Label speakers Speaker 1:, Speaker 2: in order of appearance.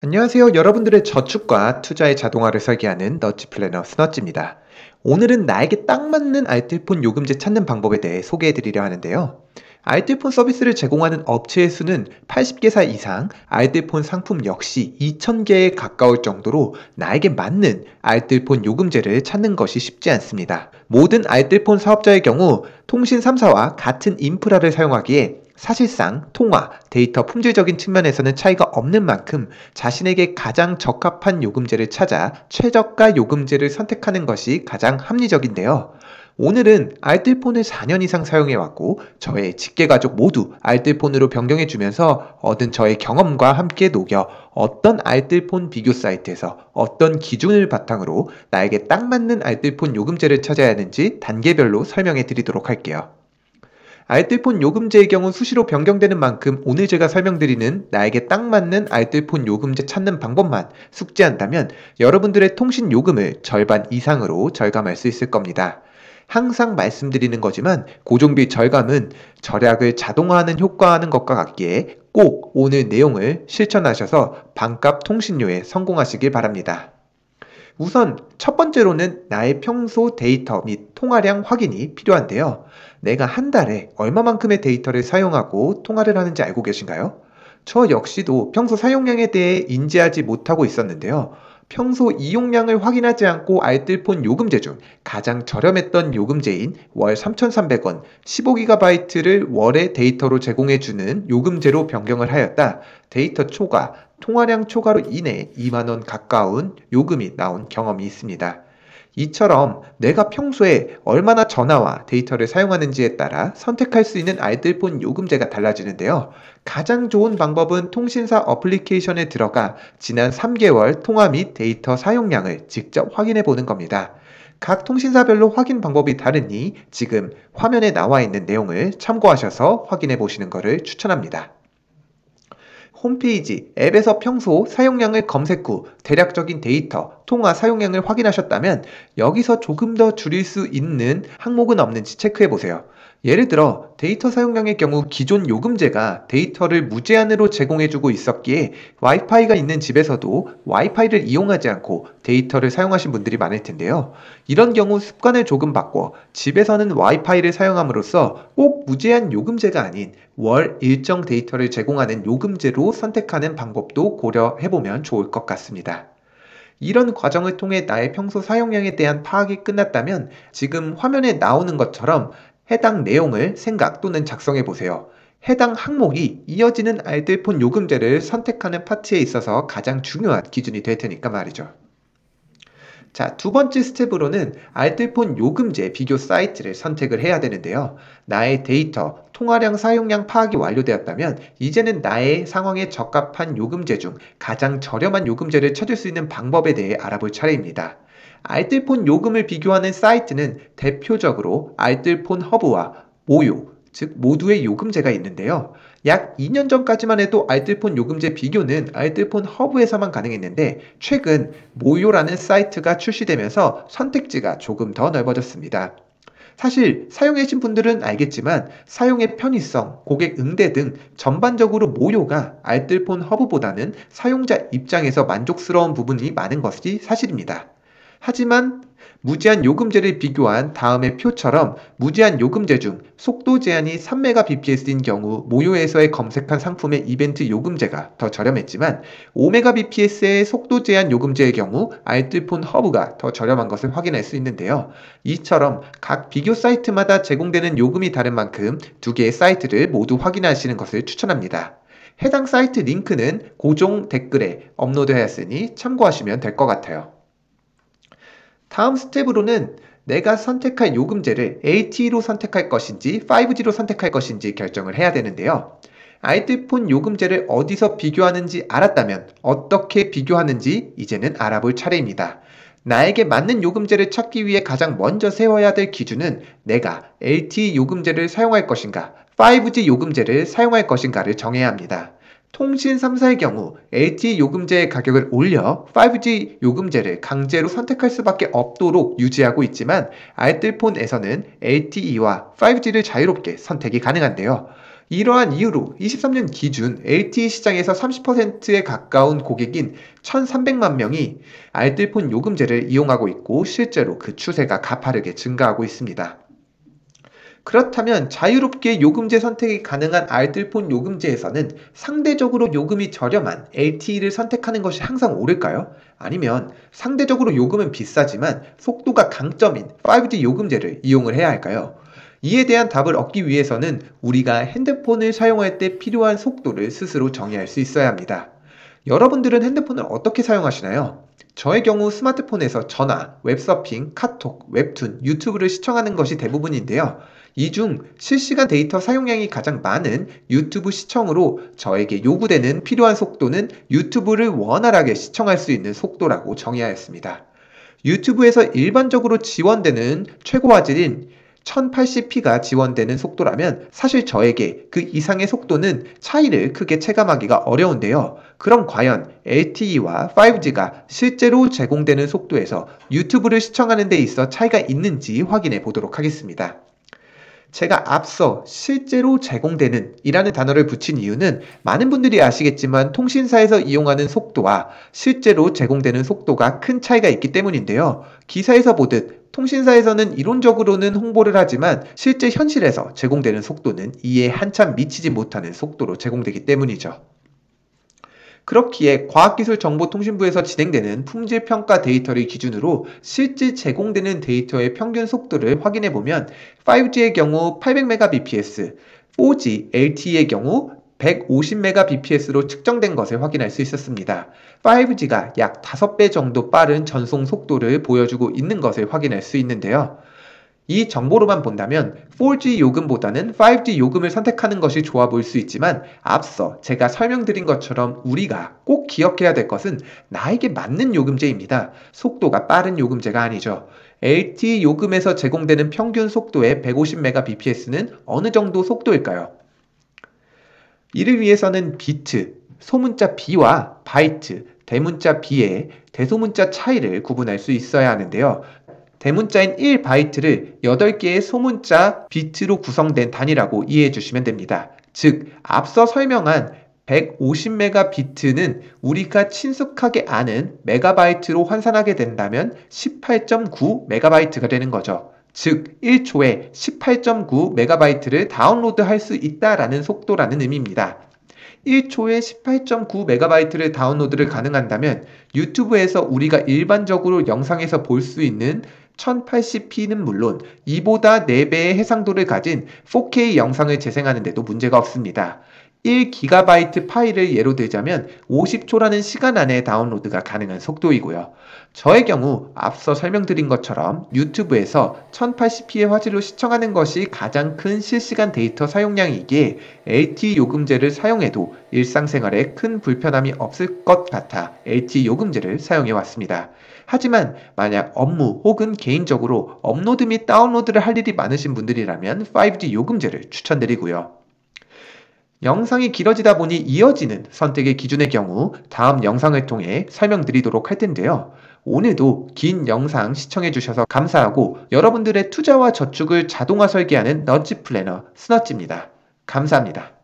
Speaker 1: 안녕하세요. 여러분들의 저축과 투자의 자동화를 설계하는 너치 플래너 스너치입니다. 오늘은 나에게 딱 맞는 알뜰폰 요금제 찾는 방법에 대해 소개해 드리려 하는데요. 알뜰폰 서비스를 제공하는 업체의 수는 80개사 이상, 알뜰폰 상품 역시 2000개에 가까울 정도로 나에게 맞는 알뜰폰 요금제를 찾는 것이 쉽지 않습니다. 모든 알뜰폰 사업자의 경우 통신 3사와 같은 인프라를 사용하기에 사실상 통화, 데이터 품질적인 측면에서는 차이가 없는 만큼 자신에게 가장 적합한 요금제를 찾아 최저가 요금제를 선택하는 것이 가장 합리적인데요. 오늘은 알뜰폰을 4년 이상 사용해왔고 저의 직계가족 모두 알뜰폰으로 변경해주면서 얻은 저의 경험과 함께 녹여 어떤 알뜰폰 비교 사이트에서 어떤 기준을 바탕으로 나에게 딱 맞는 알뜰폰 요금제를 찾아야 하는지 단계별로 설명해 드리도록 할게요. 알뜰폰 요금제의 경우 수시로 변경되는 만큼 오늘 제가 설명드리는 나에게 딱 맞는 알뜰폰 요금제 찾는 방법만 숙지한다면 여러분들의 통신 요금을 절반 이상으로 절감할 수 있을 겁니다. 항상 말씀드리는 거지만 고정비 절감은 절약을 자동화하는 효과하는 것과 같기에 꼭 오늘 내용을 실천하셔서 반값 통신료에 성공하시길 바랍니다. 우선 첫 번째로는 나의 평소 데이터 및 통화량 확인이 필요한데요. 내가 한 달에 얼마만큼의 데이터를 사용하고 통화를 하는지 알고 계신가요? 저 역시도 평소 사용량에 대해 인지하지 못하고 있었는데요. 평소 이용량을 확인하지 않고 알뜰폰 요금제 중 가장 저렴했던 요금제인 월 3,300원 15GB를 월에 데이터로 제공해주는 요금제로 변경을 하였다. 데이터 초과, 통화량 초과로 인해 2만원 가까운 요금이 나온 경험이 있습니다. 이처럼 내가 평소에 얼마나 전화와 데이터를 사용하는지에 따라 선택할 수 있는 알뜰폰 요금제가 달라지는데요. 가장 좋은 방법은 통신사 어플리케이션에 들어가 지난 3개월 통화 및 데이터 사용량을 직접 확인해 보는 겁니다. 각 통신사별로 확인 방법이 다르니 지금 화면에 나와 있는 내용을 참고하셔서 확인해 보시는 것을 추천합니다. 홈페이지, 앱에서 평소 사용량을 검색 후 대략적인 데이터, 통화 사용량을 확인하셨다면 여기서 조금 더 줄일 수 있는 항목은 없는지 체크해 보세요. 예를 들어 데이터 사용량의 경우 기존 요금제가 데이터를 무제한으로 제공해주고 있었기에 와이파이가 있는 집에서도 와이파이를 이용하지 않고 데이터를 사용하신 분들이 많을 텐데요. 이런 경우 습관을 조금 바꿔 집에서는 와이파이를 사용함으로써 꼭 무제한 요금제가 아닌 월 일정 데이터를 제공하는 요금제로 선택하는 방법도 고려해보면 좋을 것 같습니다. 이런 과정을 통해 나의 평소 사용량에 대한 파악이 끝났다면 지금 화면에 나오는 것처럼 해당 내용을 생각 또는 작성해 보세요. 해당 항목이 이어지는 알뜰폰 요금제를 선택하는 파트에 있어서 가장 중요한 기준이 될 테니까 말이죠. 자, 두 번째 스텝으로는 알뜰폰 요금제 비교 사이트를 선택을 해야 되는데요. 나의 데이터, 통화량 사용량 파악이 완료되었다면 이제는 나의 상황에 적합한 요금제 중 가장 저렴한 요금제를 찾을 수 있는 방법에 대해 알아볼 차례입니다. 알뜰폰 요금을 비교하는 사이트는 대표적으로 알뜰폰 허브와 모요, 즉 모두의 요금제가 있는데요. 약 2년 전까지만 해도 알뜰폰 요금제 비교는 알뜰폰 허브에서만 가능했는데 최근 모요라는 사이트가 출시되면서 선택지가 조금 더 넓어졌습니다. 사실 사용해신 분들은 알겠지만 사용의 편의성, 고객 응대 등 전반적으로 모요가 알뜰폰 허브보다는 사용자 입장에서 만족스러운 부분이 많은 것이 사실입니다. 하지만 무제한 요금제를 비교한 다음의 표처럼 무제한 요금제 중 속도 제한이 3Mbps인 경우 모요에서의 검색한 상품의 이벤트 요금제가 더 저렴했지만 5Mbps의 속도 제한 요금제의 경우 알뜰폰 허브가 더 저렴한 것을 확인할 수 있는데요. 이처럼 각 비교 사이트마다 제공되는 요금이 다른 만큼 두 개의 사이트를 모두 확인하시는 것을 추천합니다. 해당 사이트 링크는 고정 댓글에 업로드하였으니 참고하시면 될 것 같아요. 다음 스텝으로는 내가 선택할 요금제를 LTE로 선택할 것인지 5G로 선택할 것인지 결정을 해야 되는데요. 알뜰폰 요금제를 어디서 비교하는지 알았다면 어떻게 비교하는지 이제는 알아볼 차례입니다. 나에게 맞는 요금제를 찾기 위해 가장 먼저 세워야 될 기준은 내가 LTE 요금제를 사용할 것인가, 5G 요금제를 사용할 것인가를 정해야 합니다. 통신 3사의 경우 LTE 요금제의 가격을 올려 5G 요금제를 강제로 선택할 수밖에 없도록 유지하고 있지만 알뜰폰에서는 LTE와 5G를 자유롭게 선택이 가능한데요. 이러한 이유로 23년 기준 LTE 시장에서 30%에 가까운 고객인 1,300만 명이 알뜰폰 요금제를 이용하고 있고 실제로 그 추세가 가파르게 증가하고 있습니다. 그렇다면 자유롭게 요금제 선택이 가능한 알뜰폰 요금제에서는 상대적으로 요금이 저렴한 LTE를 선택하는 것이 항상 옳을까요? 아니면 상대적으로 요금은 비싸지만 속도가 강점인 5G 요금제를 이용을 해야 할까요? 이에 대한 답을 얻기 위해서는 우리가 핸드폰을 사용할 때 필요한 속도를 스스로 정의할 수 있어야 합니다. 여러분들은 핸드폰을 어떻게 사용하시나요? 저의 경우 스마트폰에서 전화, 웹서핑, 카톡, 웹툰, 유튜브를 시청하는 것이 대부분인데요. 이 중 실시간 데이터 사용량이 가장 많은 유튜브 시청으로 저에게 요구되는 필요한 속도는 유튜브를 원활하게 시청할 수 있는 속도라고 정의하였습니다. 유튜브에서 일반적으로 지원되는 최고 화질인 1080p가 지원되는 속도라면 사실 저에게 그 이상의 속도는 차이를 크게 체감하기가 어려운데요. 그럼 과연 LTE와 5G가 실제로 제공되는 속도에서 유튜브를 시청하는 데 있어 차이가 있는지 확인해 보도록 하겠습니다. 제가 앞서 실제로 제공되는 이라는 단어를 붙인 이유는 많은 분들이 아시겠지만 통신사에서 이용하는 속도와 실제로 제공되는 속도가 큰 차이가 있기 때문인데요. 기사에서 보듯 통신사에서는 이론적으로는 홍보를 하지만 실제 현실에서 제공되는 속도는 이에 한참 미치지 못하는 속도로 제공되기 때문이죠. 그렇기에 과학기술정보통신부에서 진행되는 품질평가 데이터를 기준으로 실제 제공되는 데이터의 평균 속도를 확인해보면 5G의 경우 800Mbps, 4G LTE의 경우 150Mbps로 측정된 것을 확인할 수 있었습니다. 5G가 약 5배 정도 빠른 전송 속도를 보여주고 있는 것을 확인할 수 있는데요. 이 정보로만 본다면 4G 요금보다는 5G 요금을 선택하는 것이 좋아 보일 수 있지만 앞서 제가 설명드린 것처럼 우리가 꼭 기억해야 될 것은 나에게 맞는 요금제입니다. 속도가 빠른 요금제가 아니죠. LTE 요금에서 제공되는 평균 속도의 150Mbps는 어느 정도 속도일까요? 이를 위해서는 비트, 소문자 B와 바이트, 대문자 B의 대소문자 차이를 구분할 수 있어야 하는데요. 대문자인 1바이트를 8개의 소문자 비트로 구성된 단위라고 이해해 주시면 됩니다. 즉, 앞서 설명한 150메가비트는 우리가 친숙하게 아는 메가바이트로 환산하게 된다면 18.9메가바이트가 되는 거죠. 즉, 1초에 18.9메가바이트를 다운로드할 수 있다라는 속도라는 의미입니다. 1초에 18.9메가바이트를 다운로드를 가능한다면 유튜브에서 우리가 일반적으로 영상에서 볼 수 있는 1080p는 물론 이보다 4배의 해상도를 가진 4K 영상을 재생하는 데도 문제가 없습니다. 1GB 파일을 예로 들자면 50초라는 시간 안에 다운로드가 가능한 속도이고요. 저의 경우 앞서 설명드린 것처럼 유튜브에서 1080p의 화질로 시청하는 것이 가장 큰 실시간 데이터 사용량이기에 LTE 요금제를 사용해도 일상생활에 큰 불편함이 없을 것 같아 LTE 요금제를 사용해 왔습니다. 하지만 만약 업무 혹은 개인적으로 업로드 및 다운로드를 할 일이 많으신 분들이라면 5G 요금제를 추천드리고요. 영상이 길어지다 보니 이어지는 선택의 기준의 경우 다음 영상을 통해 설명드리도록 할 텐데요. 오늘도 긴 영상 시청해 주셔서 감사하고 여러분들의 투자와 저축을 자동화 설계하는 너치 플래너 스너치입니다. 감사합니다.